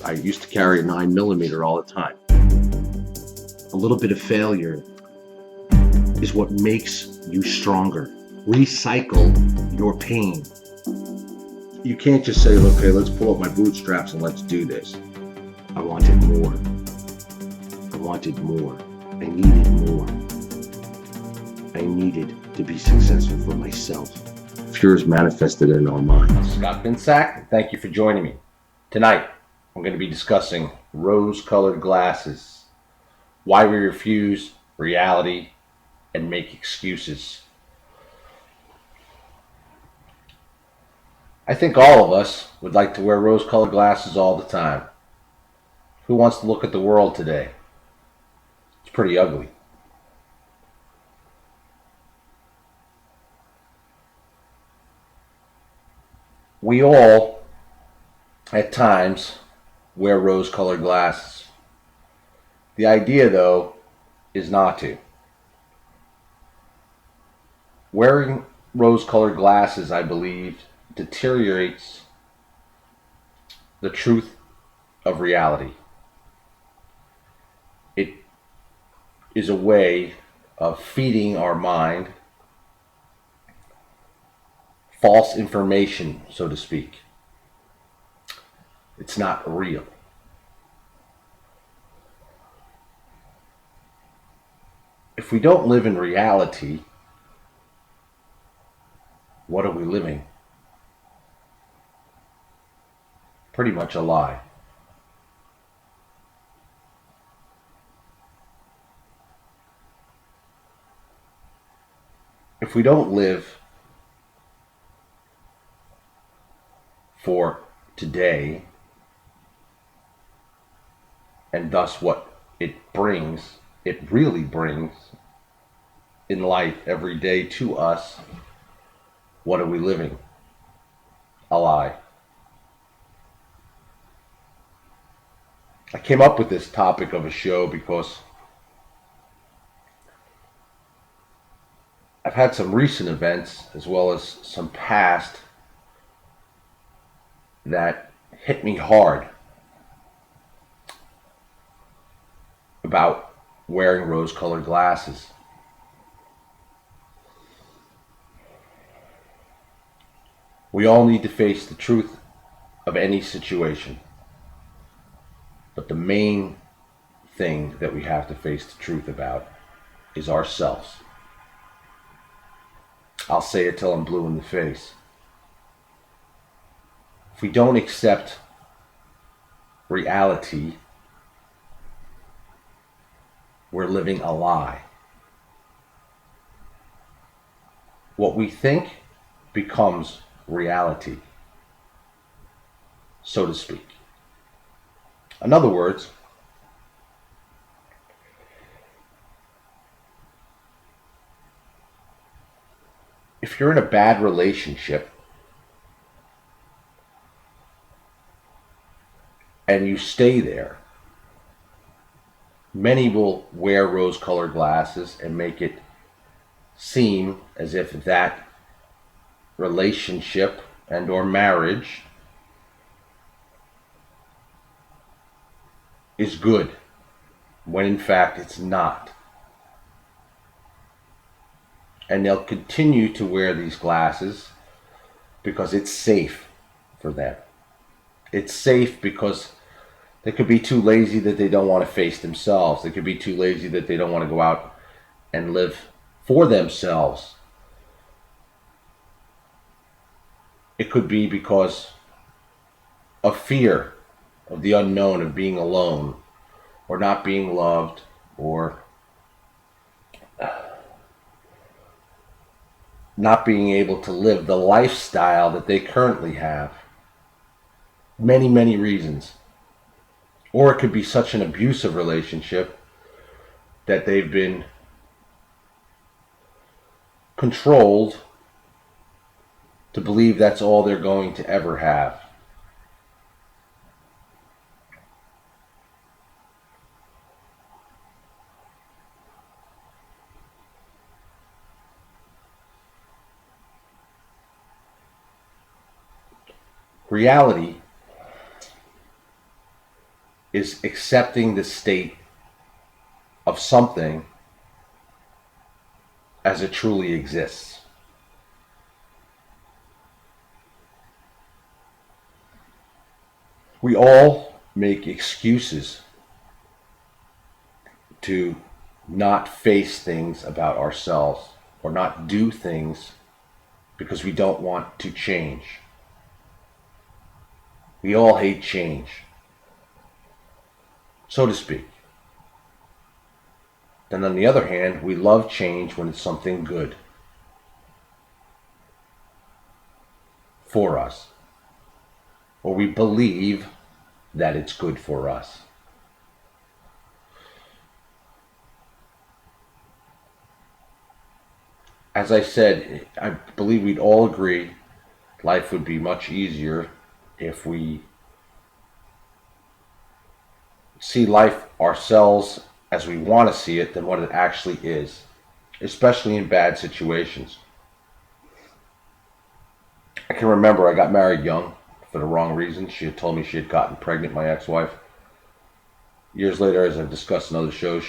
I used to carry a 9mm all the time. A little bit of failure is what makes you stronger. Recycle your pain. You can't just say, okay, let's pull up my bootstraps and let's do this. I wanted more. I wanted more. I needed more. I needed to be successful for myself. Fear is manifested in our minds. Scott Binsack, thank you for joining me. Tonight, I'm going to be discussing rose-colored glasses, why we refuse reality and make excuses. I think all of us would like to wear rose-colored glasses all the time. Who wants to look at the world today? It's pretty ugly. We all, at times, wear rose-colored glasses. The idea, though, is not to. Wearing rose-colored glasses, I believe, deteriorates the truth of reality. It is a way of feeding our mind false information, so to speak. It's not real. If we don't live in reality, what are we living? Pretty much a lie. If we don't live for today, and thus what it really brings in life every day to us, what are we living? A lie. I came up with this topic of a show because I've had some recent events as well as some past that hit me hard about wearing rose-colored glasses. We all need to face the truth of any situation. But the main thing that we have to face the truth about is ourselves. I'll say it till I'm blue in the face. If we don't accept reality, we're living a lie. What we think becomes reality, so to speak. In other words, if you're in a bad relationship and you stay there, many will wear rose-colored glasses and make it seem as if that relationship and or marriage is good, when in fact it's not. And they'll continue to wear these glasses because it's safe for them. It's safe because they could be too lazy that they don't want to face themselves. They could be too lazy that they don't want to go out and live for themselves. It could be because of fear of the unknown, of being alone, or not being loved, or not being able to live the lifestyle that they currently have. Many, many reasons. Or it could be such an abusive relationship that they've been controlled to believe that's all they're going to ever have. Reality is accepting the state of something as it truly exists. We all make excuses to not face things about ourselves or not do things because we don't want to change. We all hate change, so to speak. Then on the other hand, we love change when it's something good for us, or we believe that it's good for us. As I said, I believe we'd all agree life would be much easier if we see life ourselves as we want to see it than what it actually is, especially in bad situations. I can remember I got married young for the wrong reasons. She had told me she had gotten pregnant, my ex-wife. Years later, as I've discussed in other shows,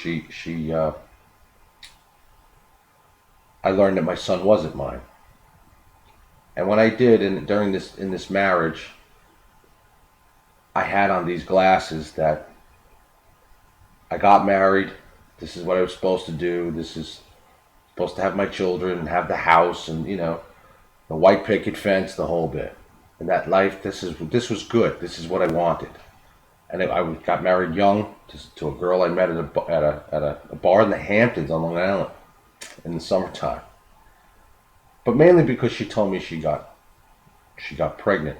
I learned that my son wasn't mine. And when I did, and during this marriage, I had on these glasses that I got married. This is what I was supposed to do. This is supposed to have my children and have the house and the white picket fence, the whole bit. And that life, this was good. This is what I wanted. And I got married young to a girl I met at a bar in the Hamptons on Long Island in the summertime. But mainly because she told me she got pregnant.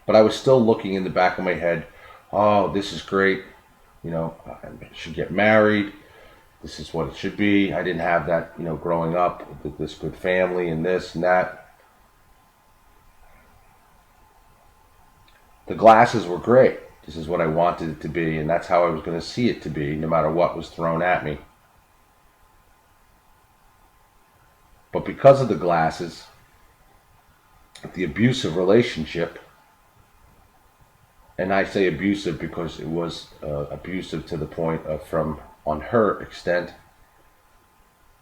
But I was still looking in the back of my head, oh, this is great. I should get married. This is what it should be. I didn't have that, growing up with this good family and this and that. The glasses were great. This is what I wanted it to be, and that's how I was going to see it to be, no matter what was thrown at me. But because of the glasses, the abusive relationship, and I say abusive because it was abusive to the point of from on her extent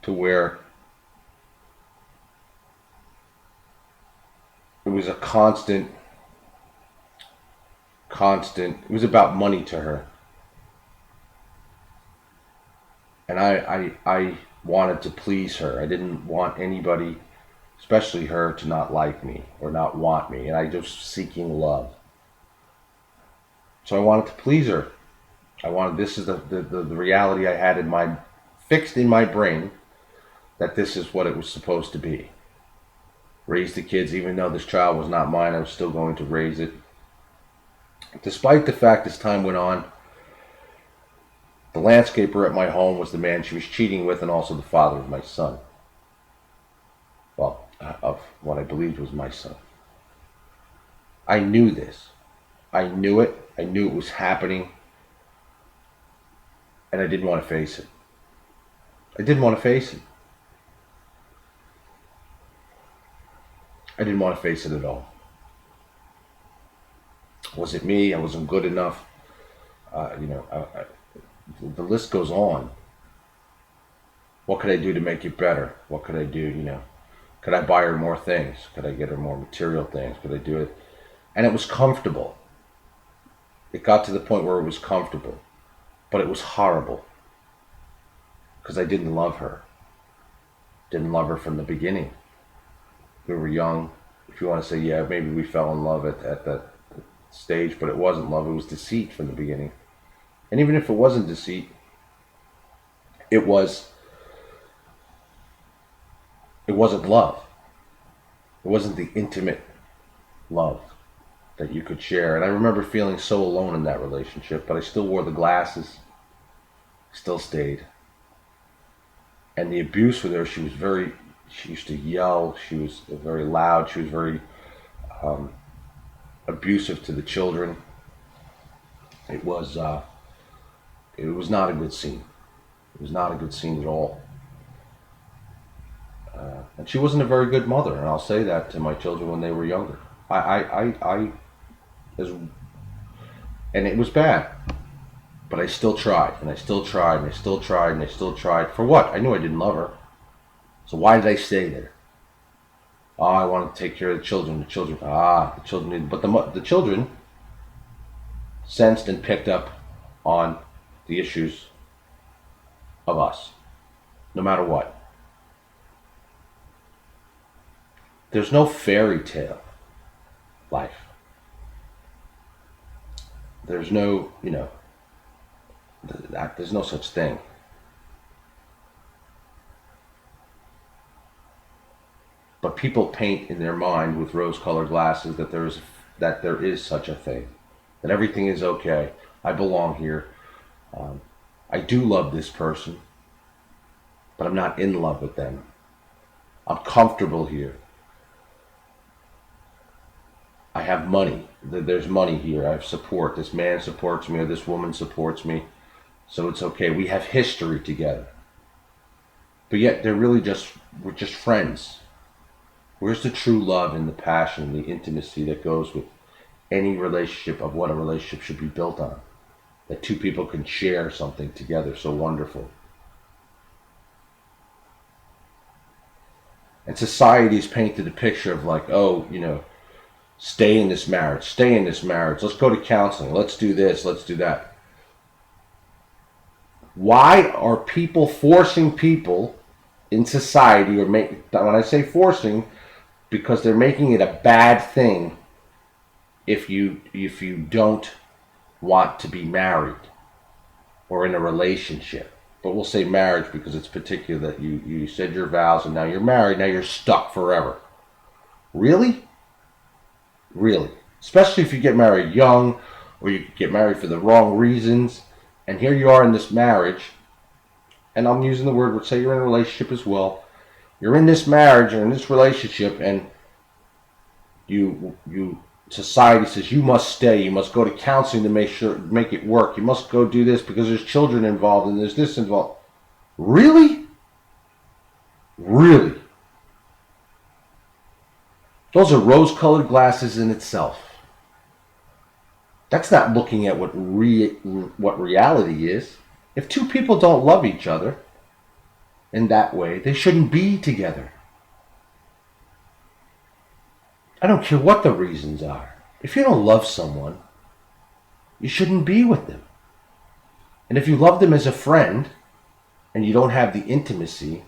to where it was a constant, it was about money to her. And I wanted to please her. I didn't want anybody, especially her, to not like me or not want me. And I was seeking love. So I wanted to please her. This is the reality I had fixed in my brain, that this is what it was supposed to be. Raise the kids, even though this child was not mine, I was still going to raise it. Despite the fact as time went on, the landscaper at my home was the man she was cheating with and also the father of my son. Well, of what I believed was my son. I knew this. I knew it. I knew it was happening. And I didn't want to face it. I didn't want to face it. I didn't want to face it at all. Was it me? I wasn't good enough. The list goes on. What could I do to make it better? What could I do? Could I buy her more things? Could I get her more material things? Could I do it? And it was comfortable. It got to the point where it was comfortable. But it was horrible. Because I didn't love her. Didn't love her from the beginning. We were young. If you want to say, yeah, maybe we fell in love at that stage, but it wasn't love. It was deceit from the beginning. And even if it wasn't deceit, it wasn't love. It wasn't the intimate love that you could share. And I remember feeling so alone in that relationship, but I still wore the glasses, still stayed. And the abuse with her, she used to yell, she was very loud, she was very abusive to the children. It was not a good scene. It was not a good scene at all. And she wasn't a very good mother, and I'll say that to my children when they were younger. And it was bad. But I still tried, and I still tried, and I still tried, and I still tried. For what? I knew I didn't love her. So why did I stay there? Oh, I wanted to take care of the children. The children. The children. But the children sensed and picked up on the issues of us, no matter what. There's no fairy tale life. There's no, there's no such thing. But people paint in their mind with rose-colored glasses that there is such a thing, that everything is okay. I belong here. I do love this person, but I'm not in love with them. I'm comfortable here. I have money. There's money here. I have support. This man supports me, or this woman supports me. So it's okay. We have history together. But yet we're just friends. Where's the true love and the passion and the intimacy that goes with any relationship, of what a relationship should be built on? That two people can share something together so wonderful. And society's painted a picture of like, stay in this marriage, let's go to counseling, let's do this, let's do that. Why are people forcing people in society, when I say forcing, because they're making it a bad thing if you don't want to be married or in a relationship. But we'll say marriage because it's particular, that you said your vows and now you're married, now you're stuck forever. Really? Really? Especially if you get married young, or you get married for the wrong reasons, and here you are in this marriage, and I'm using the word, say you're in a relationship as well. You're in this marriage or in this relationship, and society says you must stay, you must go to counseling to make it work, you must go do this because there's children involved and there's this involved. Really? Really? Those are rose-colored glasses in itself. That's not looking at what reality is. If two people don't love each other in that way, they shouldn't be together. I don't care what the reasons are. If you don't love someone, you shouldn't be with them. And if you love them as a friend, and you don't have the intimacy,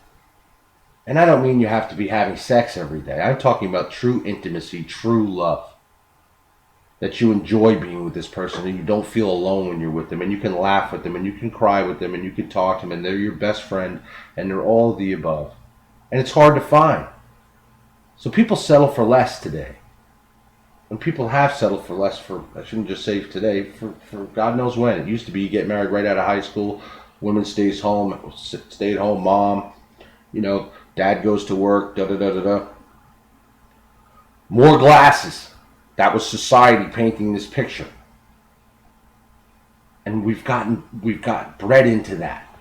and I don't mean you have to be having sex every day. I'm talking about true intimacy, true love. That you enjoy being with this person and you don't feel alone when you're with them, and you can laugh with them and you can cry with them and you can talk to them and they're your best friend and they're all of the above. And it's hard to find. So people settle for less today. And people have settled for less I shouldn't just say today, for God knows when. It used to be you get married right out of high school, women stay at home mom, dad goes to work, More glasses. That was society painting this picture. And we've got bred into that.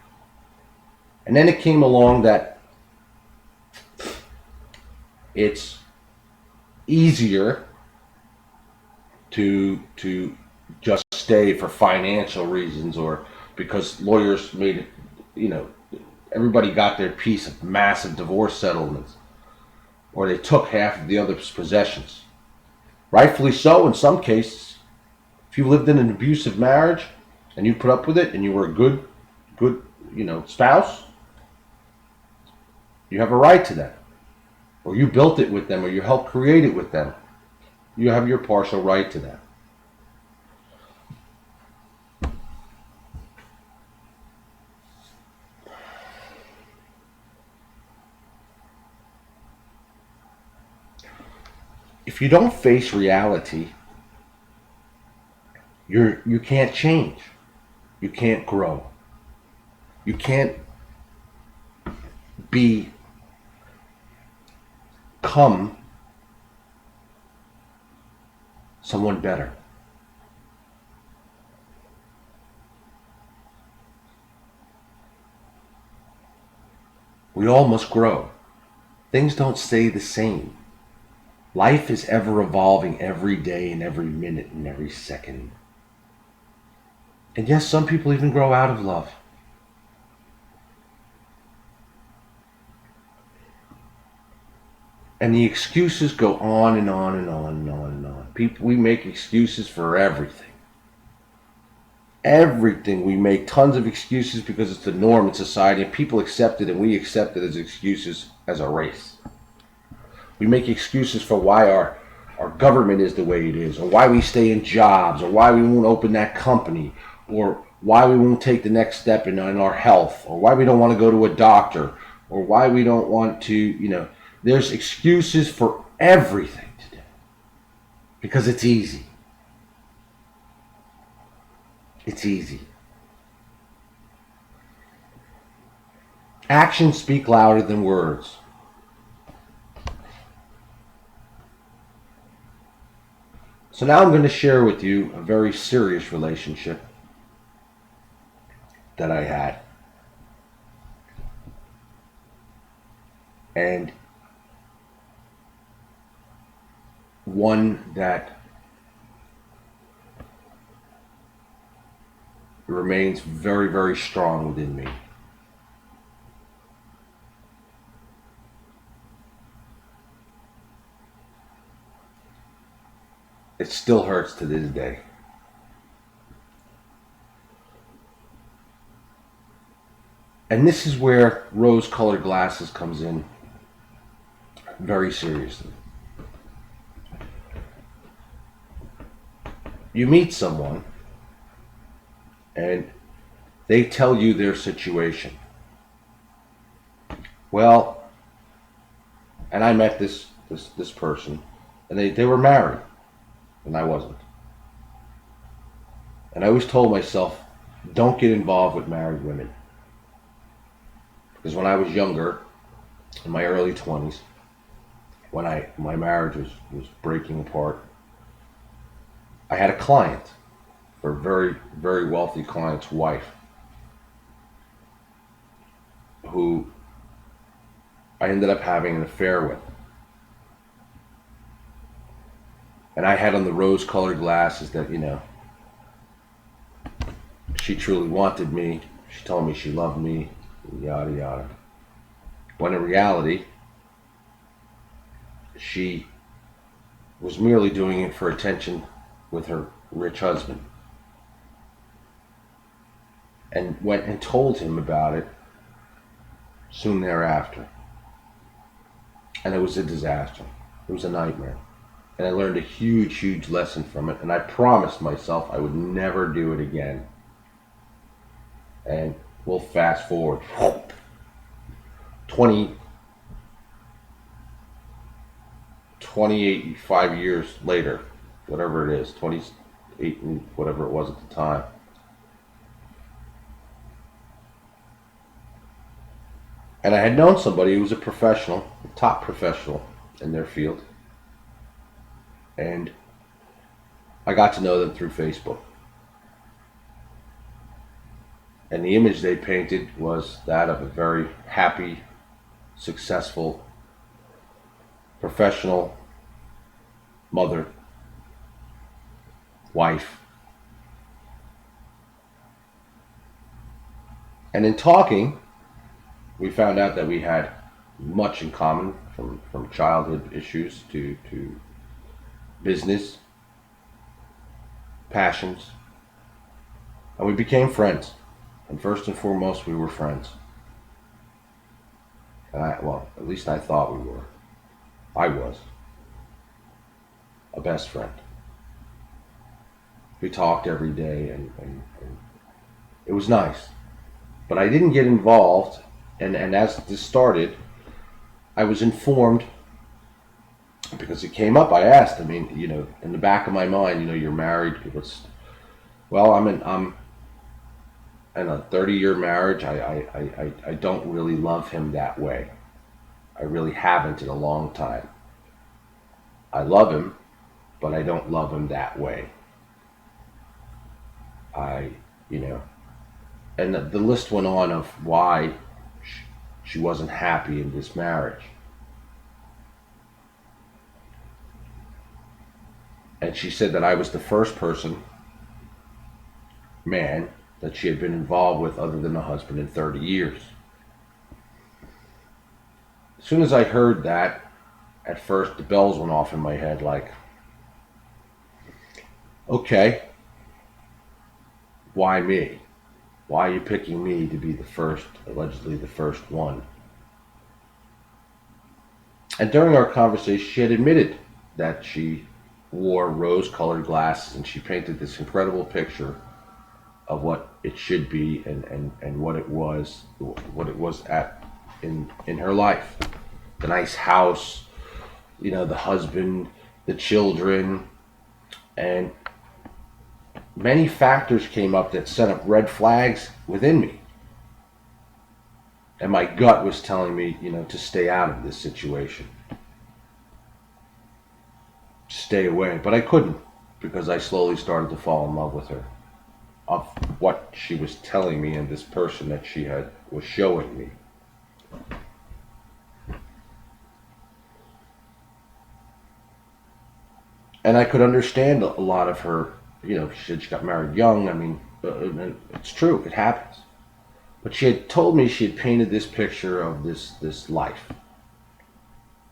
And then it came along that it's easier to just stay for financial reasons, or because lawyers made it, everybody got their piece of massive divorce settlements, or they took half of the other's possessions. Rightfully so in some cases. If you lived in an abusive marriage and you put up with it and you were a good, spouse, you have a right to that. Or you built it with them, or you helped create it with them. You have your partial right to that. If you don't face reality, you can't change. You can't grow. You can't become someone better. We all must grow. Things don't stay the same. Life is ever evolving every day and every minute and every second. And yes, some people even grow out of love. And the excuses go on and on and on and on and on. People, we make excuses for everything. Everything. We make tons of excuses because it's the norm in society, and people accept it, and we accept it as excuses as a race. We make excuses for why our government is the way it is, or why we stay in jobs, or why we won't open that company, or why we won't take the next step in our health, or why we don't want to go to a doctor, or why we don't want to, there's excuses for everything today because it's easy. It's easy. Actions speak louder than words. So now I'm going to share with you a very serious relationship that I had. And one that remains very, very strong within me. It still hurts to this day. And this is where rose-colored glasses comes in very seriously. You meet someone and they tell you their situation. Well, and I met this person, and they were married, and I wasn't. And I always told myself, don't get involved with married women. Because when I was younger, in my early 20s, when my marriage was breaking apart, I had a client, for a very, very wealthy client's wife, who I ended up having an affair with. And I had on the rose-colored glasses that, she truly wanted me. She told me she loved me, yada, yada. When in reality, she was merely doing it for attention with her rich husband. And went and told him about it soon thereafter. And it was a disaster. It was a nightmare. And I learned a huge, huge lesson from it. And I promised myself I would never do it again. And we'll fast forward 25 years later, whatever it is, 28 and whatever it was at the time. And I had known somebody who was a professional, a top professional in their field. And I got to know them through Facebook. And the image they painted was that of a very happy, successful, professional mother, wife. And in talking, we found out that we had much in common, from childhood issues to business, passions. And we became friends. And first and foremost, we were friends. And at least I thought we were. I was a best friend. We talked every day, and it was nice. But I didn't get involved, and as this started, I was informed, because it came up. I asked, in the back of my mind, you're married. I'm in a 30-year marriage. I don't really love him that way. I really haven't in a long time. I love him, but I don't love him that way. And the list went on of why she wasn't happy in this marriage. And she said that I was the first person man that she had been involved with other than a husband in 30 years. As soon as I heard that, at first the bells went off in my head like, okay, why me? Why are you picking me to be the first, allegedly the first one? And during our conversation, she had admitted that she wore rose-colored glasses and she painted this incredible picture of what it should be and what it was at in her life. The nice house, the husband, the children, and many factors came up that set up red flags within me. And my gut was telling me, to stay out of this situation. Stay away. But I couldn't, because I slowly started to fall in love with her. Of what she was telling me and this person that was showing me. And I could understand a lot of her, she said she got married young. I mean, it's true, it happens. But she had told me she had painted this picture of this life.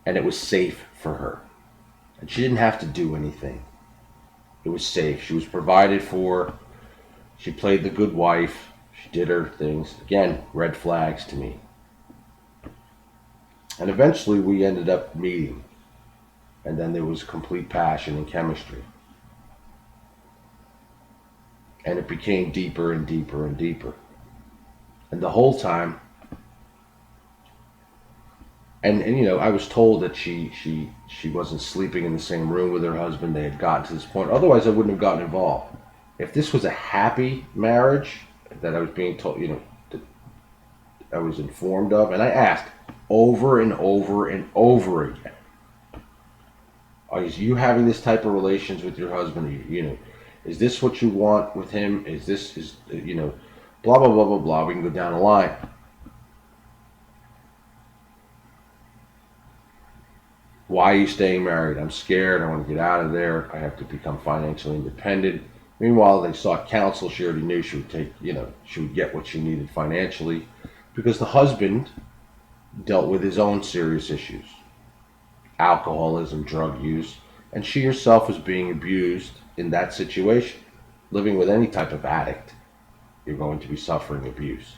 And it was safe for her. And she didn't have to do anything. It was safe. She was provided for. She played the good wife. She did her things. Again, red flags to me. And eventually we ended up meeting. And then there was complete passion and chemistry. And it became deeper and deeper and deeper. And the whole time, and I was told that she wasn't sleeping in the same room with her husband. They had gotten to this point. Otherwise, I wouldn't have gotten involved. If this was a happy marriage that I was being told, that I was informed of, and I asked over and over and over again, are you having this type of relations with your husband? Is this what you want with him? Blah, blah, blah, blah, blah. We can go down the line. Why are you staying married? I'm scared. I want to get out of there. I have to become financially independent. Meanwhile, they sought counsel. She already knew she would she would get what she needed financially, because the husband dealt with his own serious issues. Alcoholism, drug use, and she herself was being abused in that situation. Living with any type of addict, you're going to be suffering abuse.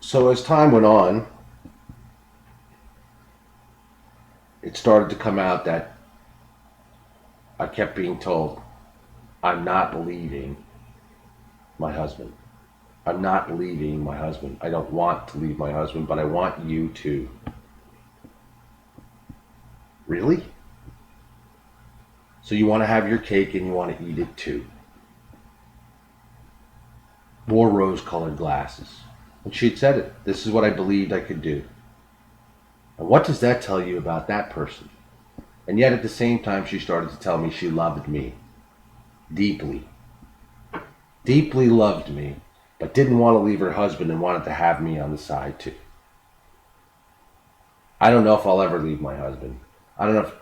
So as time went on, it started to come out that I kept being told, I'm not leaving my husband. I'm not leaving my husband. I don't want to leave my husband, but I want you to. Really? So you want to have your cake and you want to eat it too. More rose-colored glasses. And she had said it. This is what I believed I could do. And what does that tell you about that person? And yet at the same time, she started to tell me she loved me. Deeply. Deeply loved me. But didn't want to leave her husband and wanted to have me on the side too. I don't know if I'll ever leave my husband. I don't know if...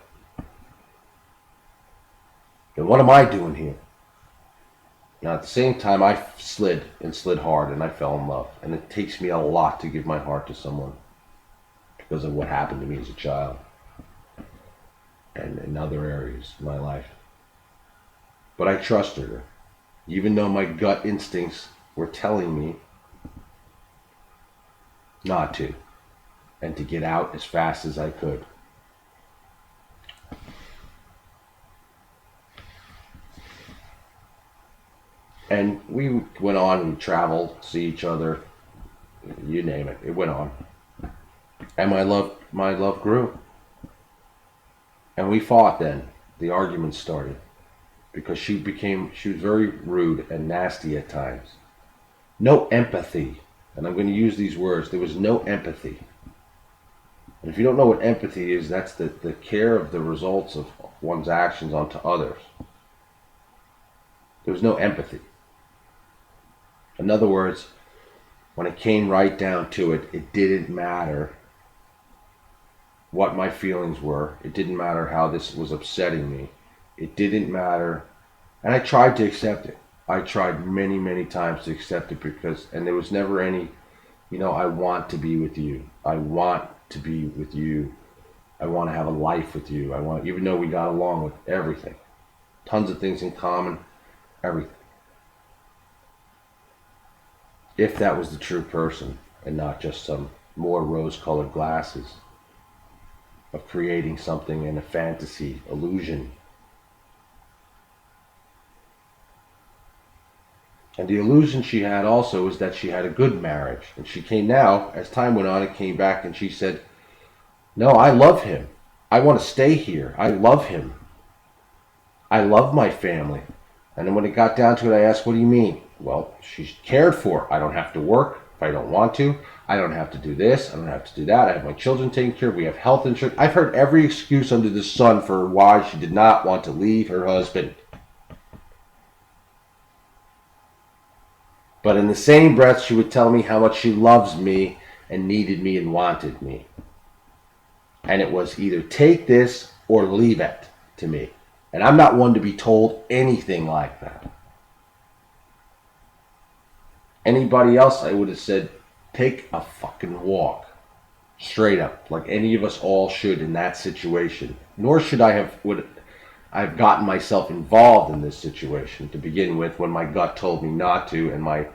Then what am I doing here? Now at the same time, I slid hard and I fell in love. And it takes me a lot to give my heart to someone because of what happened to me as a child and in other areas of my life. But I trusted her, even though my gut instincts were telling me not to, and to get out as fast as I could. And we went on, we traveled, see each other, you name it, it went on. And my love grew. And we fought then. The arguments started. Because she was very rude and nasty at times. No empathy. And I'm going to use these words. There was no empathy. And if you don't know what empathy is, that's the care of the results of one's actions onto others. There was no empathy. In other words, when it came right down to it, it didn't matter what my feelings were. It didn't matter how this was upsetting me. It didn't matter. And I tried to accept it. I tried many, many times to accept it and there was never any, I want to be with you. I want to be with you. I want to have a life with you. Even though we got along with everything, tons of things in common, everything. If that was the true person and not just some more rose-colored glasses of creating something in a fantasy illusion. And the illusion she had also was that she had a good marriage. And she came now, as time went on, it came back and she said, no, I love him. I want to stay here. I love him. I love my family. And then when it got down to it, I asked, what do you mean? Well, she's cared for. I don't have to work if I don't want to. I don't have to do this. I don't have to do that. I have my children taken care of. We have health insurance. I've heard every excuse under the sun for why she did not want to leave her husband. But in the same breath, she would tell me how much she loves me and needed me and wanted me. And it was either take this or leave it to me. And I'm not one to be told anything like that. Anybody else, I would have said, take a fucking walk. Straight up. Like any of us all should in that situation. Nor should I've gotten myself involved in this situation to begin with when my gut told me not to and my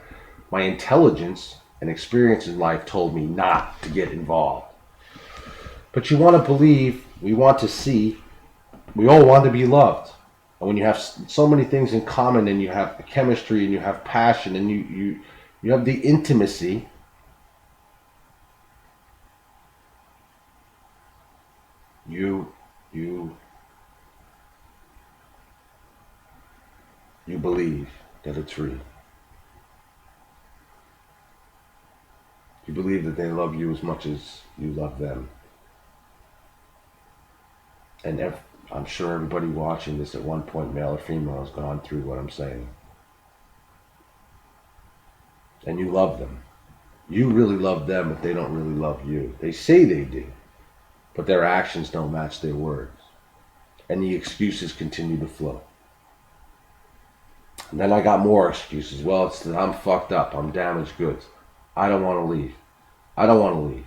intelligence and experience in life told me not to get involved. But you want to believe, we want to see, we all want to be loved. And when you have so many things in common and you have chemistry and you have passion and you have the intimacy, you believe that it's real. You believe that they love you as much as you love them. And I'm sure everybody watching this at one point, male or female, has gone through what I'm saying. And you love them. You really love them if they don't really love you. They say they do, but their actions don't match their words. And the excuses continue to flow. And then I got more excuses. Well, it's that I'm fucked up. I'm damaged goods. I don't want to leave. I don't want to leave.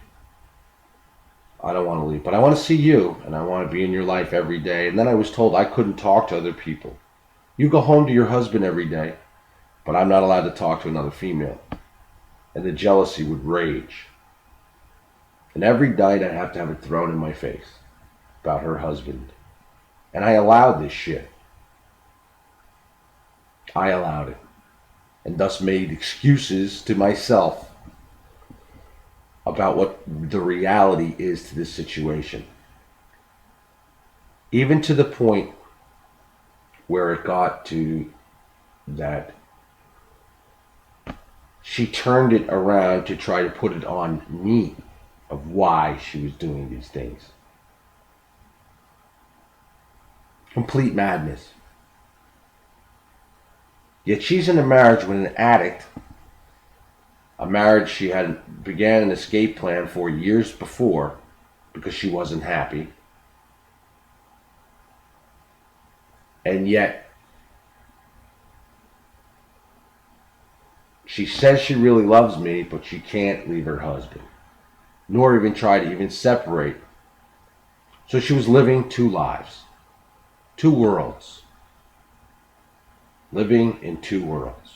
I don't want to leave. But I want to see you, and I want to be in your life every day. And then I was told I couldn't talk to other people. You go home to your husband every day, but I'm not allowed to talk to another female. And the jealousy would rage. And every night I'd have to have it thrown in my face about her husband. And I allowed this shit. I allowed it. And thus made excuses to myself about what the reality is to this situation. Even to the point where it got to that she turned it around to try to put it on me of why she was doing these things. Complete madness. Yet she's in a marriage with an addict, a marriage she had began an escape plan for years before because she wasn't happy. And yet she says she really loves me, but she can't leave her husband, nor even try to even separate. So she was living two lives, two worlds, living in two worlds.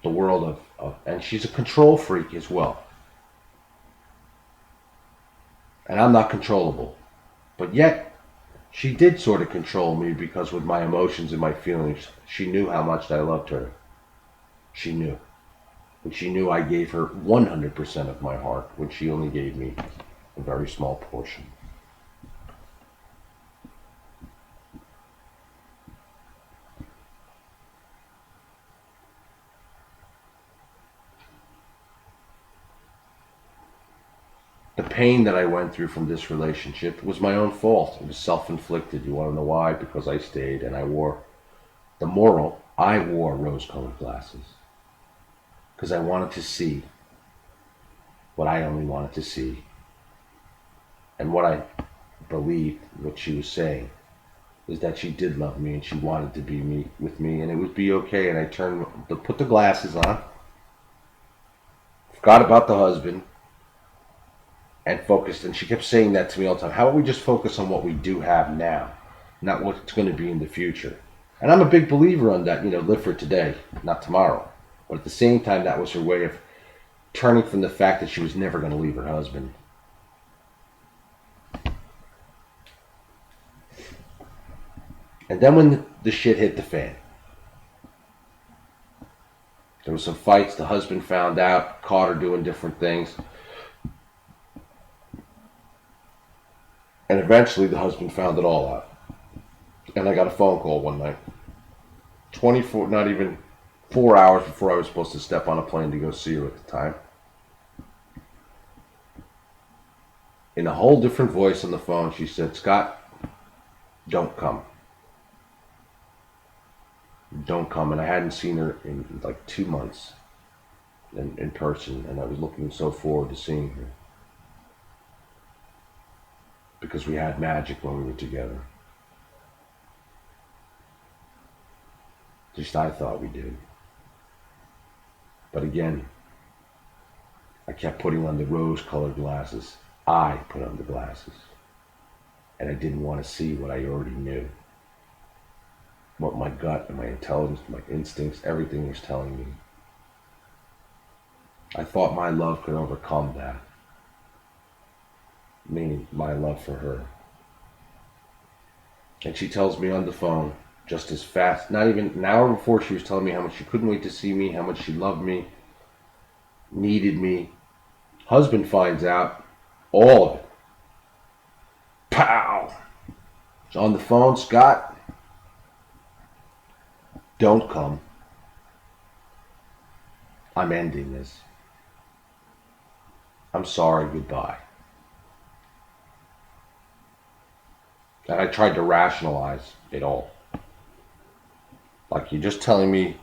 The world of and she's a control freak as well. And I'm not controllable. But yet, she did sort of control me because with my emotions and my feelings, she knew how much I loved her. She knew. And she knew I gave her 100% of my heart when she only gave me a very small portion. The pain that I went through from this relationship was my own fault. It was self-inflicted. You want to know why? Because I stayed and I wore rose-colored glasses. Because I wanted to see what I only wanted to see. And what I believed, what she was saying, is that she did love me and she wanted to be with me, and it would be okay. And I put the glasses on, forgot about the husband, and focused. And she kept saying that to me all the time. How about we just focus on what we do have now, not what's going to be in the future? And I'm a big believer on that. Live for today, not tomorrow. But at the same time, that was her way of turning from the fact that she was never going to leave her husband. And then when the shit hit the fan, there was some fights. The husband found out, caught her doing different things. And eventually the husband found it all out. And I got a phone call one night, 24, not even 4 hours before I was supposed to step on a plane to go see her at the time. In a whole different voice on the phone, she said, "Scott, don't come. Don't come." And I hadn't seen her in like 2 months in person, and I was looking so forward to seeing her because we had magic when we were together. At least I thought we did. But again, I kept putting on the rose-colored glasses. I put on the glasses. And I didn't want to see what I already knew. What my gut and my intelligence, my instincts, everything was telling me. I thought my love could overcome that. Meaning my love for her. And she tells me on the phone, just as fast, not even an hour before, she was telling me how much she couldn't wait to see me, how much she loved me, needed me. Husband finds out all of it. Pow! It's on the phone. "Scott, don't come. I'm ending this. I'm sorry, goodbye." And I tried to rationalize it all. Like, you're just telling me,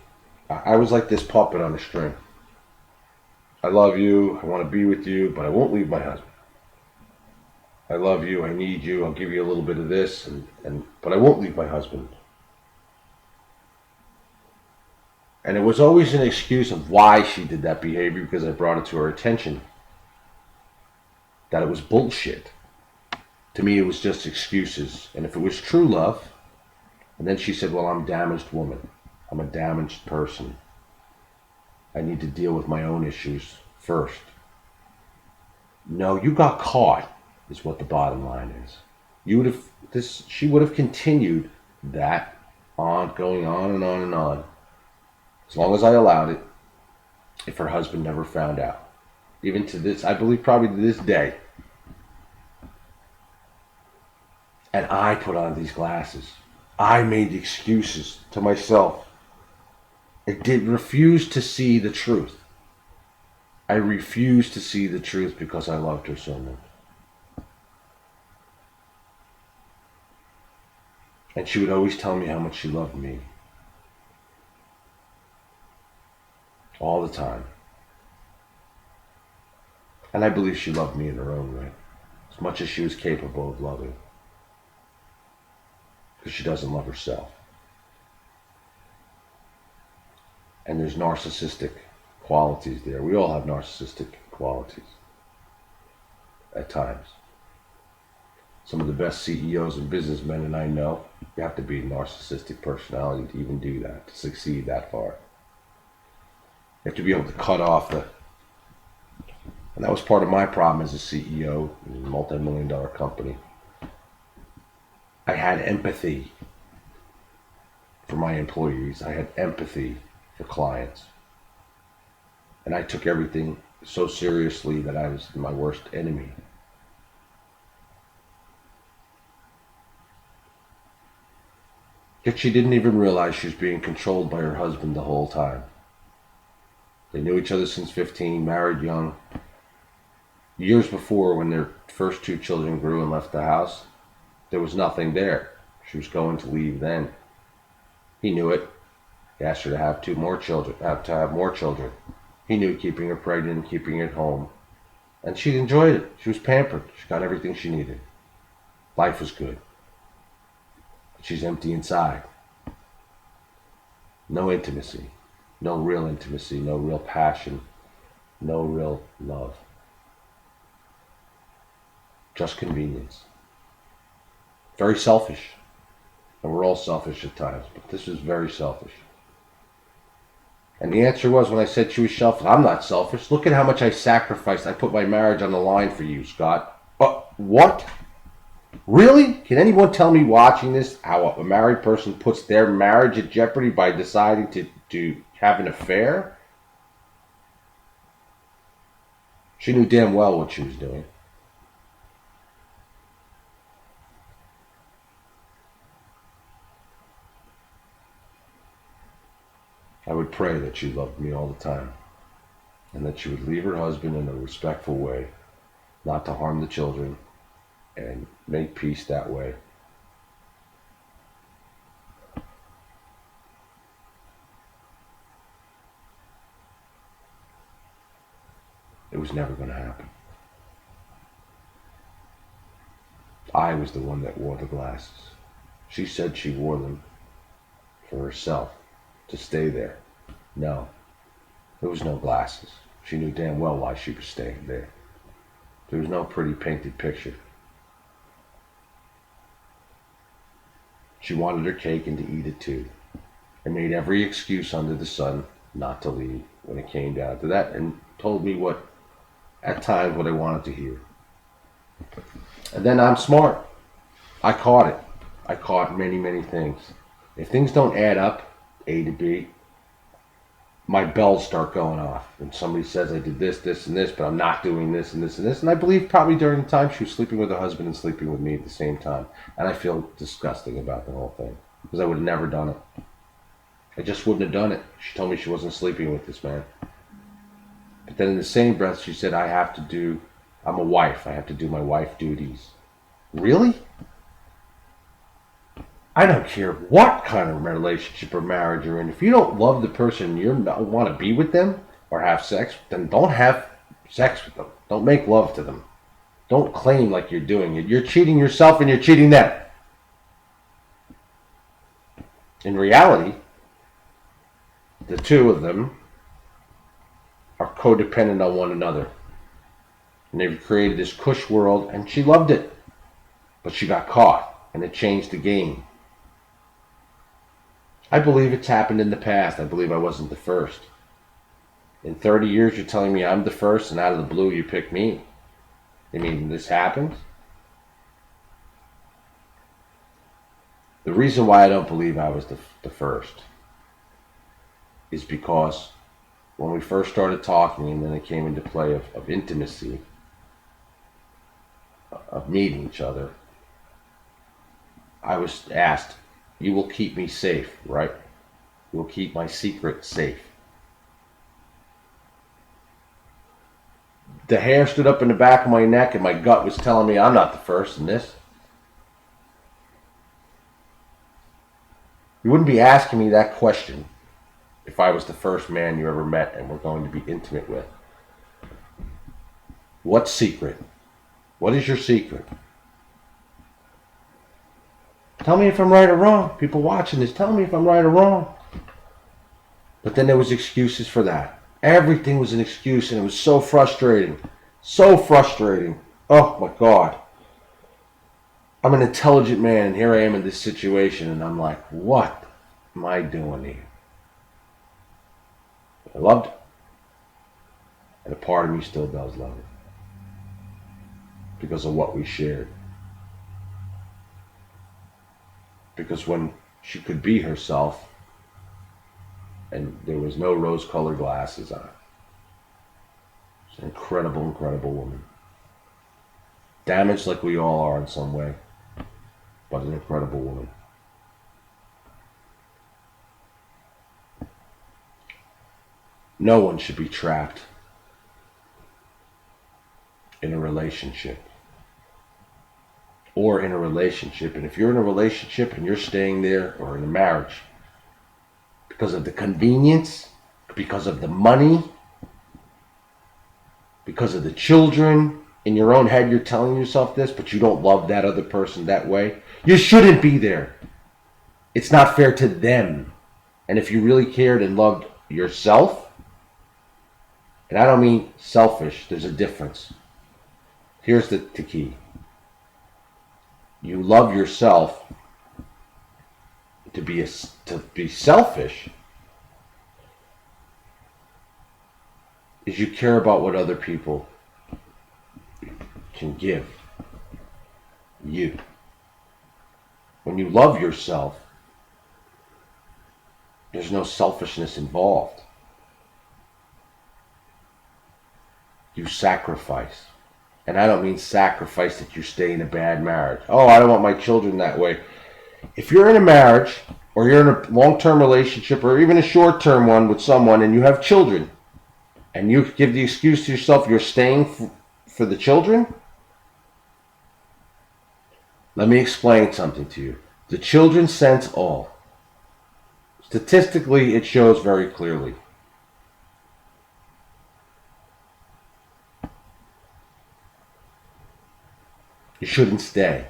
I was like this puppet on a string. I love you, I want to be with you, but I won't leave my husband. I love you, I need you, I'll give you a little bit of this, but I won't leave my husband. And it was always an excuse of why she did that behavior, because I brought it to her attention that it was bullshit. To me, it was just excuses. And if it was true love, and then she said, "Well, I'm a damaged woman. I'm a damaged person. I need to deal with my own issues first." No, you got caught, is what the bottom line is. She would have continued that on, going on and on and on, as long as I allowed it, if her husband never found out. Even to this, I believe probably to this day. And I put on these glasses. I made excuses to myself. I did refuse to see the truth. I refused to see the truth because I loved her so much. And she would always tell me how much she loved me. All the time. And I believe she loved me in her own right, as much as she was capable of loving. Because she doesn't love herself. And there's narcissistic qualities there. We all have narcissistic qualities at times. Some of the best CEOs and businessmen and I know, you have to be a narcissistic personality to even do that, to succeed that far. You have to be able to cut off and that was part of my problem as a CEO in a multi-million-dollar company. I had empathy for my employees. I had empathy for clients. And I took everything so seriously that I was my worst enemy. Yet she didn't even realize she was being controlled by her husband the whole time. They knew each other since 15, married young. Years before, when their first 2 children grew and left the house, there was nothing there. She was going to leave then. He knew it. He asked her to have more children. He knew keeping her pregnant, keeping her at home And she enjoyed it. She was pampered. She got everything she needed. Life was good. She's empty inside. No intimacy. No real intimacy. No real passion. No real love. Just convenience. Very selfish. And we're all selfish at times, but this was very selfish. And the answer was, when I said she was selfish, I'm not selfish. Look at how much I sacrificed. I put my marriage on the line for you, Scott. What? Really? Can anyone tell me watching this how a married person puts their marriage at jeopardy by deciding to have an affair? She knew damn well what she was doing. I would pray that she loved me all the time, and that she would leave her husband in a respectful way, not to harm the children, and make peace that way. It was never going to happen. I was the one that wore the glasses. She said she wore them for herself, to stay there. No, there was no glasses. She knew damn well why she was staying there. There was no pretty painted picture. She wanted her cake and to eat it too, and made every excuse under the sun not to leave when it came down to that, and told me at times what I wanted to hear. And then I'm smart. I caught it. I caught many, many things. If things don't add up, A to B, my bells start going off. And somebody says I did this, this, and this, but I'm not doing this and this and this. And I believe probably during the time she was sleeping with her husband and sleeping with me at the same time. And I feel disgusting about the whole thing, because I would have never done it. I just wouldn't have done it. She told me she wasn't sleeping with this man. But then in the same breath, she said, I'm a wife. I have to do my wife duties. Really? I don't care what kind of relationship or marriage you're in. If you don't love the person you want to be with them or have sex, then don't have sex with them. Don't make love to them. Don't claim like you're doing it. You're cheating yourself and you're cheating them. In reality, the two of them are codependent on one another. And they've created this cush world, and she loved it. But she got caught, and it changed the game. I believe it's happened in the past. I believe I wasn't the first. In 30 years, you're telling me I'm the first, and out of the blue, you pick me. You mean this happened? The reason why I don't believe I was the first is because when we first started talking, and then it came into play of intimacy, of meeting each other, I was asked, you will keep me safe, right? You will keep my secret safe. The hair stood up in the back of my neck, and my gut was telling me I'm not the first in this. You wouldn't be asking me that question if I was the first man you ever met and were going to be intimate with. What secret? What is your secret? Tell me if I'm right or wrong. People watching this, tell me if I'm right or wrong. But then there was excuses for that. Everything was an excuse, and it was so frustrating. So frustrating. Oh my God. I'm an intelligent man, and here I am in this situation, and I'm like, what am I doing here? I loved it. And a part of me still does love it, because of what we shared. Because when she could be herself, and there was no rose-colored glasses on, she's an incredible, incredible woman. Damaged like we all are in some way, but an incredible woman. No one should be trapped in a relationship. Or in a relationship. And if you're in a relationship and you're staying there, or in a marriage, because of the convenience, because of the money, because of the children. In your own head, you're telling yourself this, but you don't love that other person that way. You shouldn't be there. It's not fair to them. And if you really cared and loved yourself, and I don't mean selfish, there's a difference. Here's the key. You love yourself. To be selfish is you care about what other people can give you. When you love yourself, there's no selfishness involved. You sacrifice. And I don't mean sacrifice that you stay in a bad marriage. Oh, I don't want my children that way. If you're in a marriage, or you're in a long-term relationship, or even a short-term one with someone, and you have children, and you give the excuse to yourself you're staying for the children, let me explain something to you. The children sense all. Statistically, it shows very clearly. You shouldn't stay.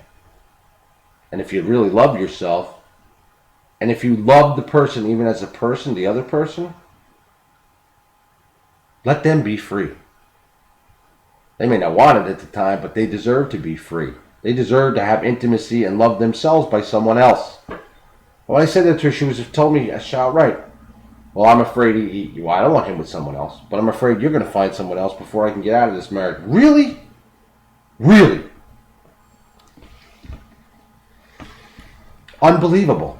And if you really love yourself, and if you love the person even as a person, the other person, let them be free. They may not want it at the time, but they deserve to be free. They deserve to have intimacy and love themselves by someone else. When I said that to her, she told me outright, well, I'm afraid well, I don't want him with someone else, but I'm afraid you're going to find someone else before I can get out of this marriage. Really? Really? Unbelievable.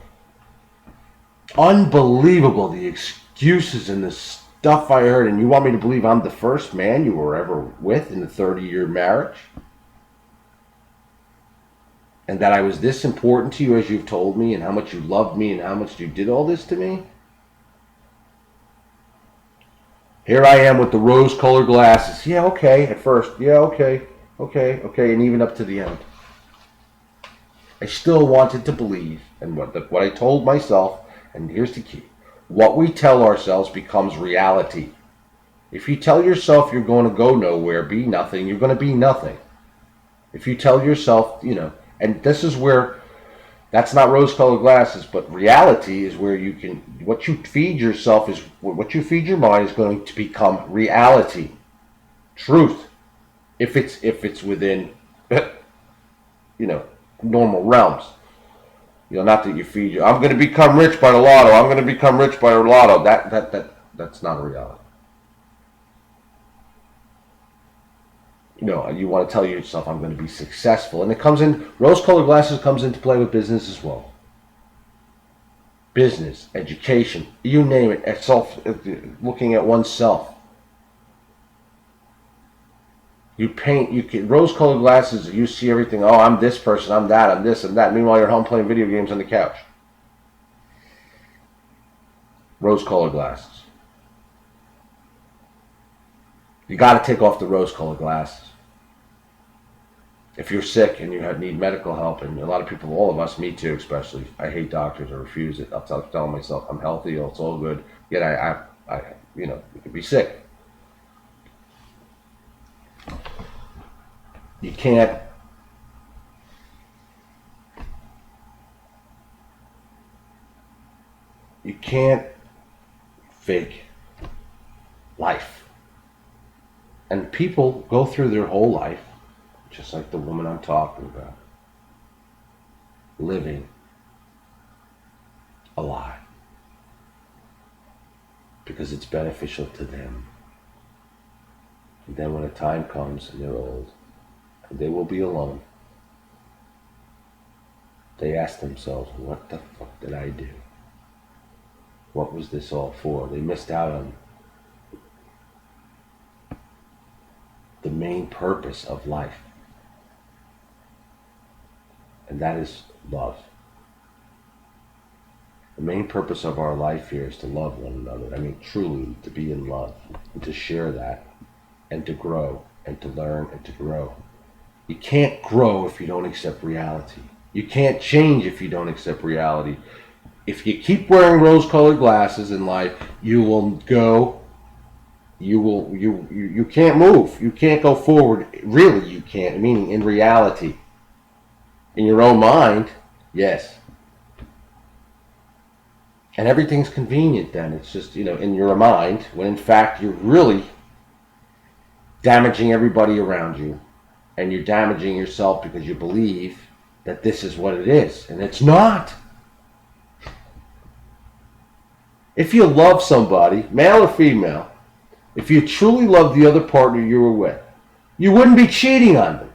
Unbelievable, the excuses and the stuff I heard. And you want me to believe I'm the first man you were ever with in the 30-year marriage? And that I was this important to you, as you've told me, and how much you loved me and how much you did all this to me? Here I am with the rose-colored glasses. Yeah, okay, at first. Yeah, okay, and even up to the end. I still wanted to believe, and what I told myself, and here's the key. What we tell ourselves becomes reality. If you tell yourself you're going to go nowhere, be nothing, you're going to be nothing. If you tell yourself, and this is where, that's not rose-colored glasses, but reality is where you can, what you feed yourself is, what you feed your mind is going to become reality. Truth. If it's within, normal realms. Not that you feed you. I'm going to become rich by the lotto. I'm going to become rich by the lotto. That's not a reality. You want to tell yourself, I'm going to be successful. And it comes in, rose-colored glasses comes into play with business as well. Business, education, you name it, looking at oneself. You paint, rose-colored glasses, you see everything, oh, I'm this person, I'm that, I'm this and that. Meanwhile, you're home playing video games on the couch. Rose-colored glasses. You got to take off the rose-colored glasses. If you're sick and you need medical help, and a lot of people, all of us, me too especially, I hate doctors, I refuse it. I'm telling myself I'm healthy, it's all good. Yet I you could be sick. You can't fake life. And people go through their whole life, just like the woman I'm talking about, living a lie because it's beneficial to them. And then when a time comes and they're old, and they will be alone, they ask themselves, what the fuck did I do? What was this all for? They missed out on the main purpose of life. And that is love. The main purpose of our life here is to love one another. I mean, truly, to be in love, and to share that, and to grow, and to learn, and to grow. You can't grow if you don't accept reality. You can't change if you don't accept reality. If you keep wearing rose-colored glasses in life, you will go you can't move. You can't go forward. Really, you can't. Meaning, in reality, in your own mind, yes. And everything's convenient then. It's just, in your mind, when in fact you're really damaging everybody around you. And you're damaging yourself because you believe that this is what it is. And it's not. If you love somebody, male or female, if you truly love the other partner you were with, you wouldn't be cheating on them.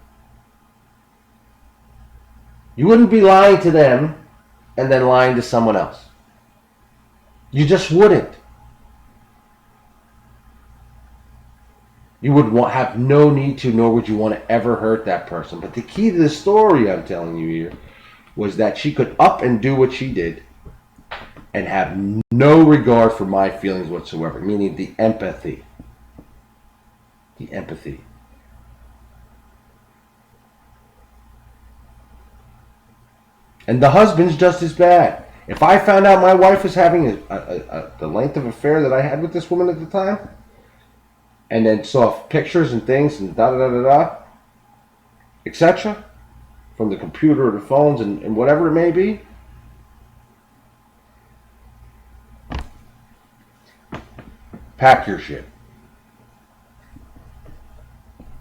You wouldn't be lying to them and then lying to someone else. You just wouldn't. You would have no need to, nor would you want to ever hurt that person. But the key to the story I'm telling you here was that she could up and do what she did and have no regard for my feelings whatsoever, meaning the empathy. The empathy. And the husband's just as bad. If I found out my wife was having the length of affair that I had with this woman at the time, and then saw pictures and things and da-da-da-da-da, etc., from the computer or the phones and whatever it may be, pack your shit.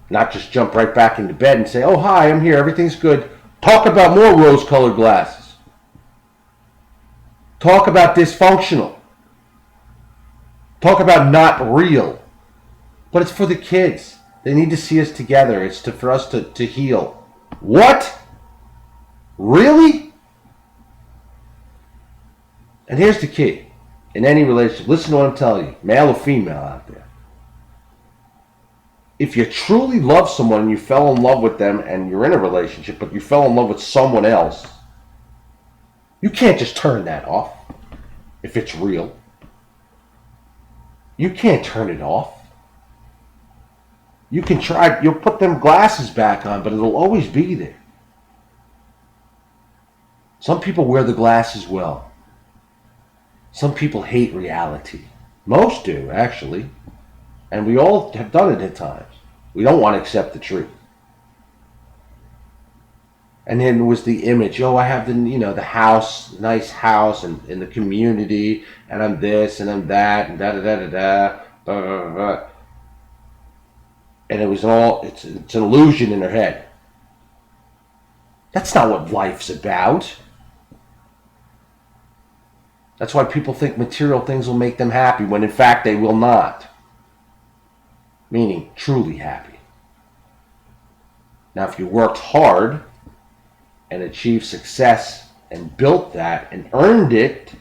Not just jump right back into bed and say, oh, hi, I'm here, everything's good. Talk about more rose-colored glasses. Talk about dysfunctional. Talk about not real. But it's for the kids. They need to see us together. It's for us to heal. What? Really? And here's the key. In any relationship, listen to what I'm telling you, male or female out there. If you truly love someone and you fell in love with them and you're in a relationship, but you fell in love with someone else, you can't just turn that off if it's real. You can't turn it off. You can try, you'll put them glasses back on, but it'll always be there. Some people wear the glasses well. Some people hate reality. Most do, actually. And we all have done it at times. We don't want to accept the truth. And then there was the image, I have the house, nice house, and in the community, and I'm this, and I'm that, and da-da-da-da-da, blah, blah, blah, blah. And it was it's an illusion in her head. That's not what life's about. That's why people think material things will make them happy, when in fact they will not. Meaning, truly happy. Now, if you worked hard and achieved success and built that and earned it,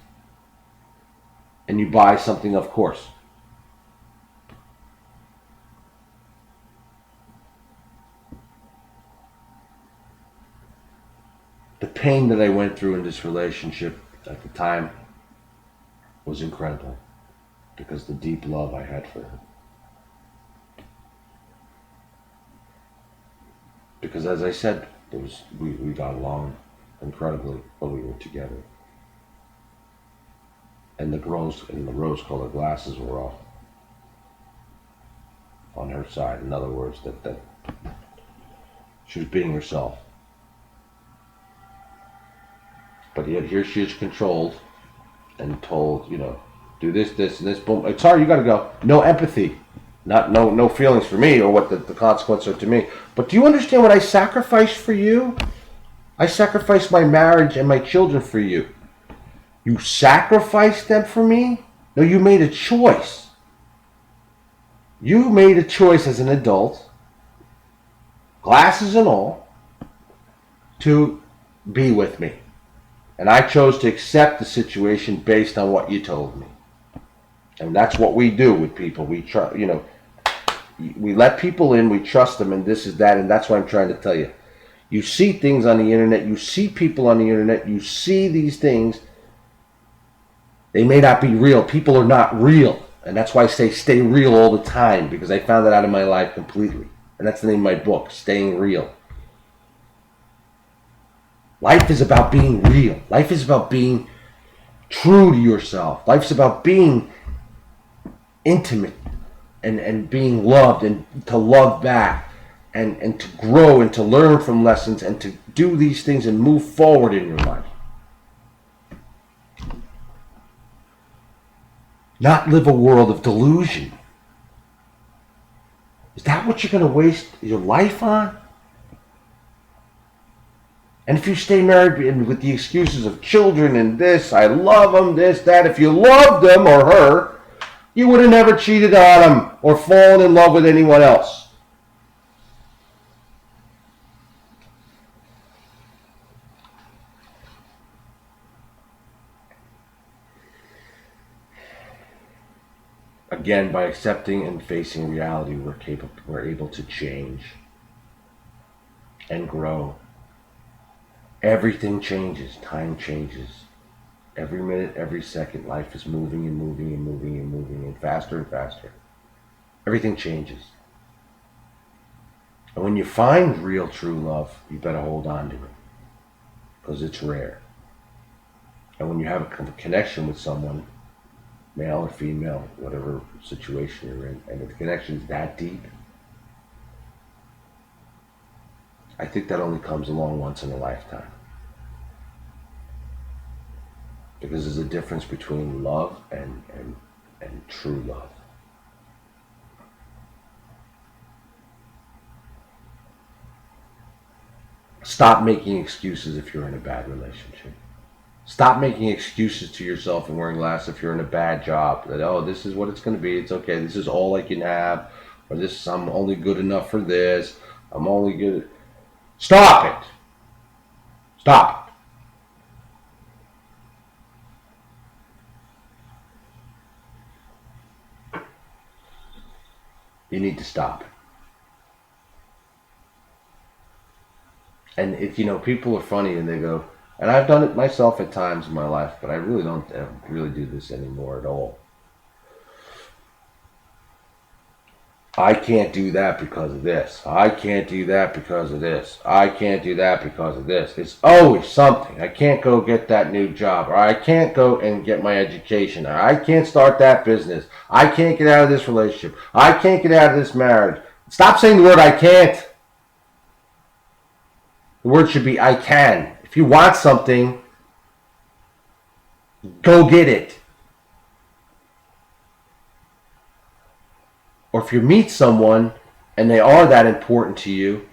and you buy something, of course. The pain that I went through in this relationship at the time was incredible, because the deep love I had for her. Because as I said, we got along incredibly when we were together. And the rose-colored glasses were off on her side. In other words, that she was being herself. But yet here she is controlled and told, do this, and this, boom. Sorry, you gotta go. No empathy. No feelings for me or what the consequences are to me. But do you understand what I sacrificed for you? I sacrificed my marriage and my children for you. You sacrificed them for me? No, you made a choice. You made a choice as an adult, glasses and all, to be with me. And I chose to accept the situation based on what you told me. And that's what we do with people. We try, we let people in, we trust them, and this is that, and that's what I'm trying to tell you. You see things on the internet, you see people on the internet, you see these things. They may not be real. People are not real. And that's why I say stay real all the time, because I found that out in my life completely. And that's the name of my book, Staying Real. Life is about being real. Life is about being true to yourself. Life's about being intimate and being loved and to love back and to grow and to learn from lessons and to do these things and move forward in your life. Not live a world of delusion. Is that what you're going to waste your life on? And if you stay married with the excuses of children and this, I love them, this, that, if you loved them or her, you would have never cheated on them or fallen in love with anyone else. Again, by accepting and facing reality, we're able to change and grow. Everything changes. Time changes. Every minute, every second, life is moving and moving and moving and moving and faster. Everything changes. And when you find real, true love, you better hold on to it because it's rare. And when you have a connection with someone, male or female, whatever situation you're in, and if the connection is that deep, I think that only comes along once in a lifetime. Because there's a difference between love and true love. Stop making excuses if you're in a bad relationship. Stop making excuses to yourself and wearing glasses if you're in a bad job. That, oh, this is what it's going to be. It's okay. This is all I can have. Or this, I'm only good enough for this. I'm only good. Stop it. Stop it. You need to stop it. And if, people are funny and they go, and I've done it myself at times in my life, but I really don't really do this anymore at all. I can't do that because of this. I can't do that because of this. I can't do that because of this. It's always something. I can't go get that new job, or I can't go and get my education, or I can't start that business. I can't get out of this relationship. I can't get out of this marriage. Stop saying the word I can't. The word should be I can. If you want something, go get it. Or if you meet someone and they are that important to you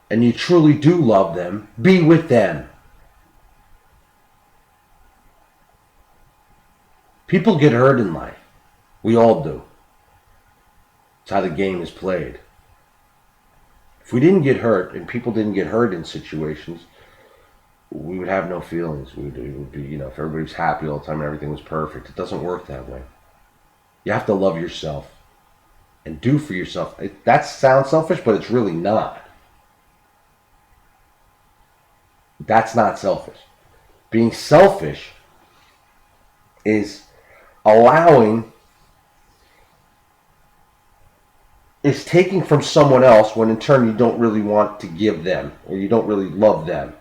and you truly do love them, be with them. People get hurt in life. We all do. It's how the game is played. If we didn't get hurt and people didn't get hurt in situations, we would have no feelings. It would be, if everybody was happy all the time and everything was perfect. It doesn't work that way. You have to love yourself and do for yourself. That sounds selfish, but it's really not. That's not selfish. Being selfish is taking from someone else when in turn you don't really want to give them or you don't really love them.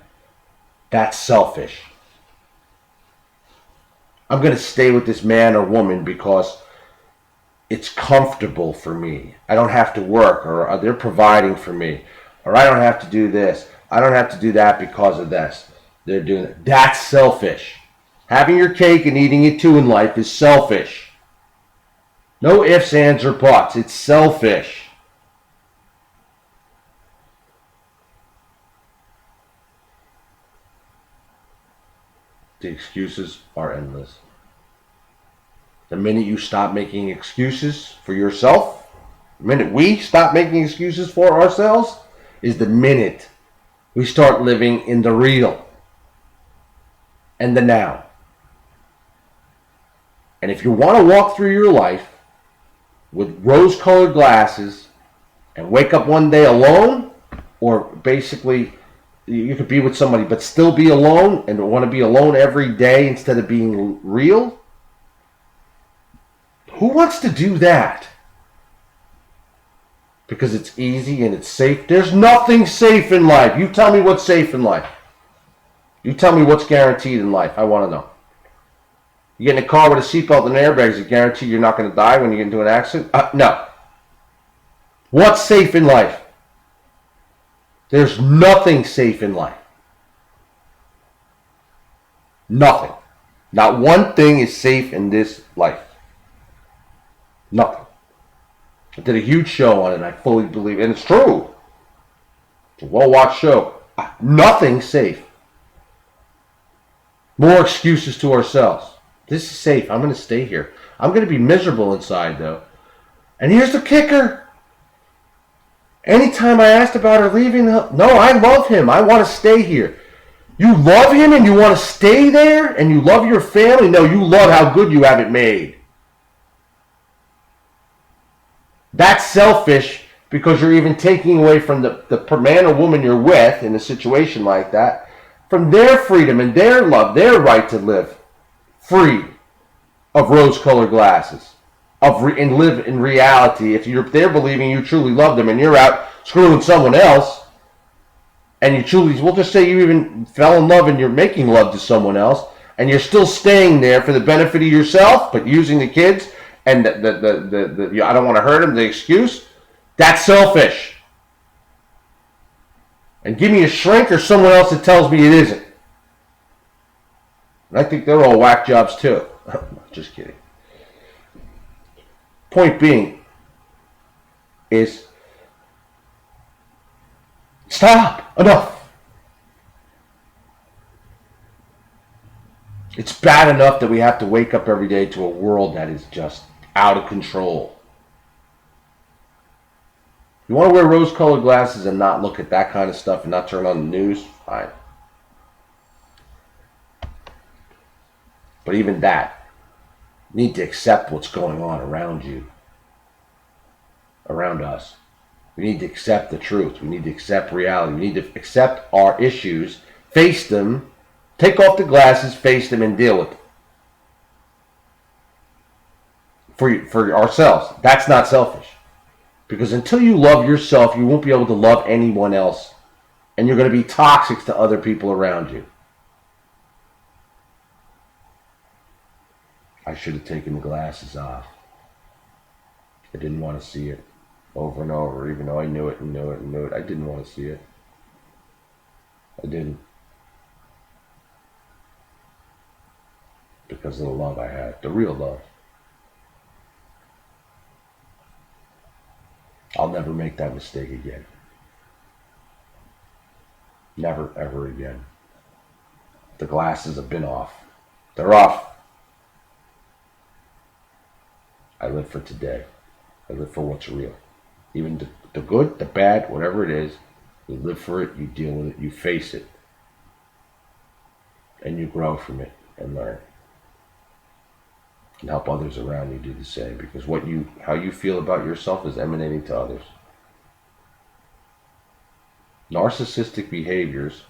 That's selfish. I'm going to stay with this man or woman because it's comfortable for me. I don't have to work, or they're providing for me, or I don't have to do this. I don't have to do that because of this. They're doing it. That's selfish. Having your cake and eating it too in life is selfish. No ifs, ands, or buts. It's selfish. The excuses are endless. The minute you stop making excuses for yourself, the minute we stop making excuses for ourselves, is the minute we start living in the real and the now. And if you want to walk through your life with rose-colored glasses and wake up one day alone, or basically you could be with somebody but still be alone and want to be alone every day instead of being real, who wants to do that? Because it's easy and it's safe. There's nothing safe in life. You tell me what's safe in life. You tell me what's guaranteed in life. I want to know. You get in a car with a seatbelt and airbags, you guarantee you're not going to die when you get into an accident? No. What's safe in life? There's nothing safe in life. Nothing. Not one thing is safe in this life. Nothing. I did a huge show on it, and I fully believe, and it's true. It's a well-watched show. Nothing's safe. More excuses to ourselves. This is safe. I'm going to stay here. I'm going to be miserable inside, though. And here's the kicker. Anytime I asked about her leaving, no, I love him. I want to stay here. You love him and you want to stay there? And you love your family? No, you love how good you have it made. That's selfish because you're even taking away from the man or woman you're with in a situation like that, from their freedom and their love, their right to live free of rose-colored glasses, and live in reality. If they're believing you truly love them and you're out screwing someone else, and you truly, we'll just say you even fell in love and you're making love to someone else, and you're still staying there for the benefit of yourself, but using the kids and the I don't want to hurt them, the excuse, that's selfish. And give me a shrink or someone else that tells me it isn't. And I think they're all whack jobs too. Just kidding. Point being is stop. Enough. It's bad enough that we have to wake up every day to a world that is just out of control. You want to wear rose-colored glasses and not look at that kind of stuff and not turn on the news? Fine. But even that, you need to accept what's going on around you, around us. We need to accept the truth. We need to accept reality. We need to accept our issues, face them, take off the glasses, face them, and deal with them. For ourselves. That's not selfish. Because until you love yourself, you won't be able to love anyone else. And you're going to be toxic to other people around you. I should have taken the glasses off. I didn't want to see it over and over, even though I knew it and knew it and knew it. I didn't want to see it. I didn't. Because of the love I had, the real love. I'll never make that mistake again. Never, ever again. The glasses have been off. They're off. I live for today. I live for what's real. Even the good, the bad, whatever it is, you live for it, you deal with it, you face it. And you grow from it and learn. And help others around you do the same. Because how you feel about yourself is emanating to others. Narcissistic behaviors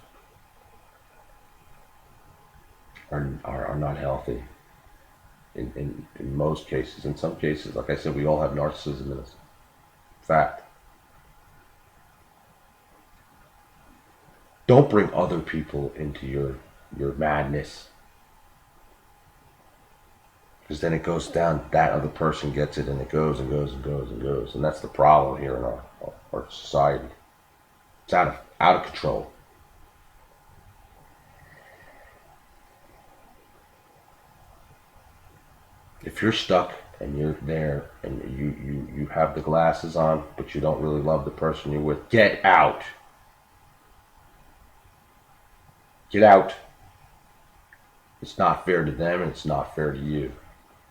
are not healthy. In most cases. In some cases, like I said, we all have narcissism in us. Fact. Don't bring other people into your madness. Because then it goes down, that other person gets it, and it goes and goes and goes and goes. And that's the problem here in our society. It's out of control. If you're stuck and you're there and you have the glasses on, but you don't really love the person you're with, get out. Get out. It's not fair to them, and it's not fair to you.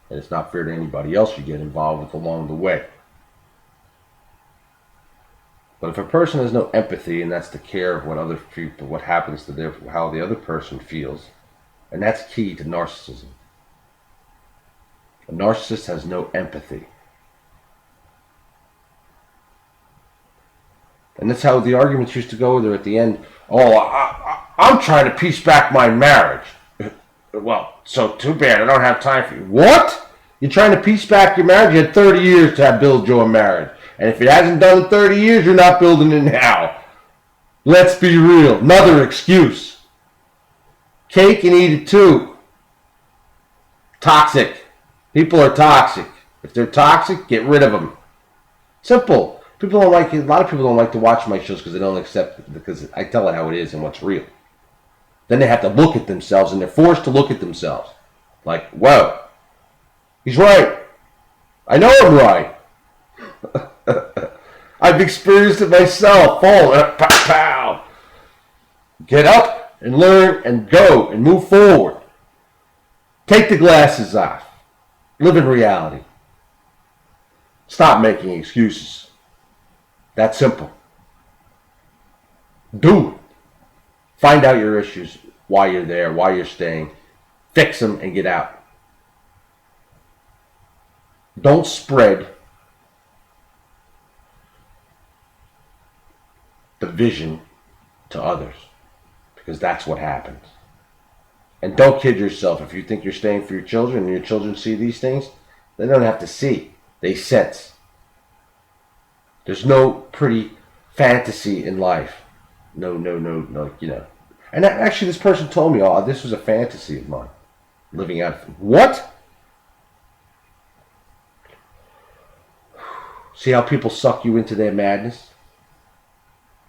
And it's not fair to anybody else you get involved with along the way. But if a person has no empathy, and that's the care of what other people, what happens to how the other person feels, and that's key to narcissism. A narcissist has no empathy. And that's how the arguments used to go there at the end. Oh, I'm trying to piece back my marriage. Well, so too bad. I don't have time for you. What? You're trying to piece back your marriage? You had 30 years to build your marriage. And if it hasn't done in 30 years, you're not building it now. Let's be real. Another excuse. Cake and eat it too. Toxic. People are toxic. If they're toxic, get rid of them. Simple. People don't like it. A lot of people don't like to watch my shows because they don't accept it, because I tell it how it is and what's real. Then they have to look at themselves, and they're forced to look at themselves. Like, whoa, he's right. I know I'm right. I've experienced it myself. Fall, pow, pow. Get up and learn and go and move forward. Take the glasses off. Live in reality. Stop making excuses. That simple. Do it. Find out your issues, why you're there, why you're staying. Fix them and get out. Don't spread the vision to others, because that's what happens. And don't kid yourself. If you think you're staying for your children and your children see these things, they don't have to see. They sense. There's no pretty fantasy in life. No, you know. And actually, this person told me, oh, this was a fantasy of mine. Living out. What? See how people suck you into their madness?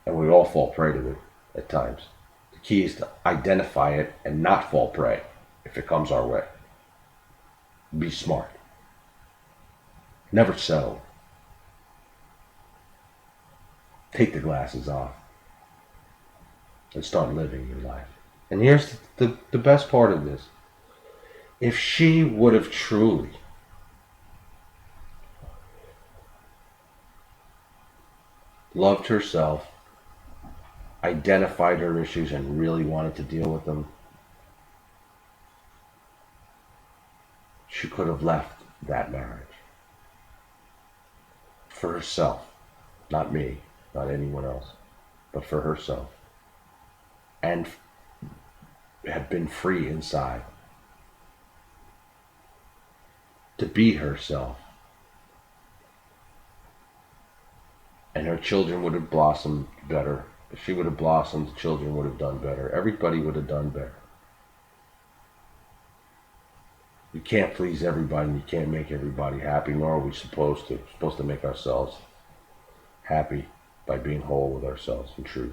And we all fall prey to it at times. The key is to identify it and not fall prey if it comes our way. Be smart. Never settle. Take the glasses off and start living your life. And here's the best part of this. If she would have truly loved herself, identified her issues, and really wanted to deal with them, she could have left that marriage. For herself. Not me, not anyone else, but for herself. And have been free inside to be herself. And her children would have blossomed better. If she would have blossomed, the children would have done better. Everybody would have done better. You can't please everybody, and you can't make everybody happy, nor are we supposed to. We're supposed to make ourselves happy by being whole with ourselves and truth.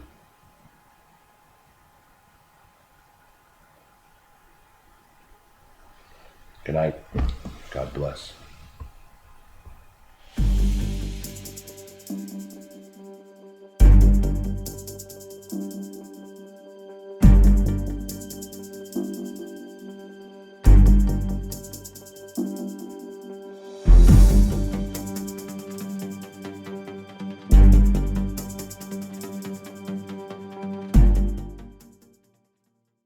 Good night. God bless.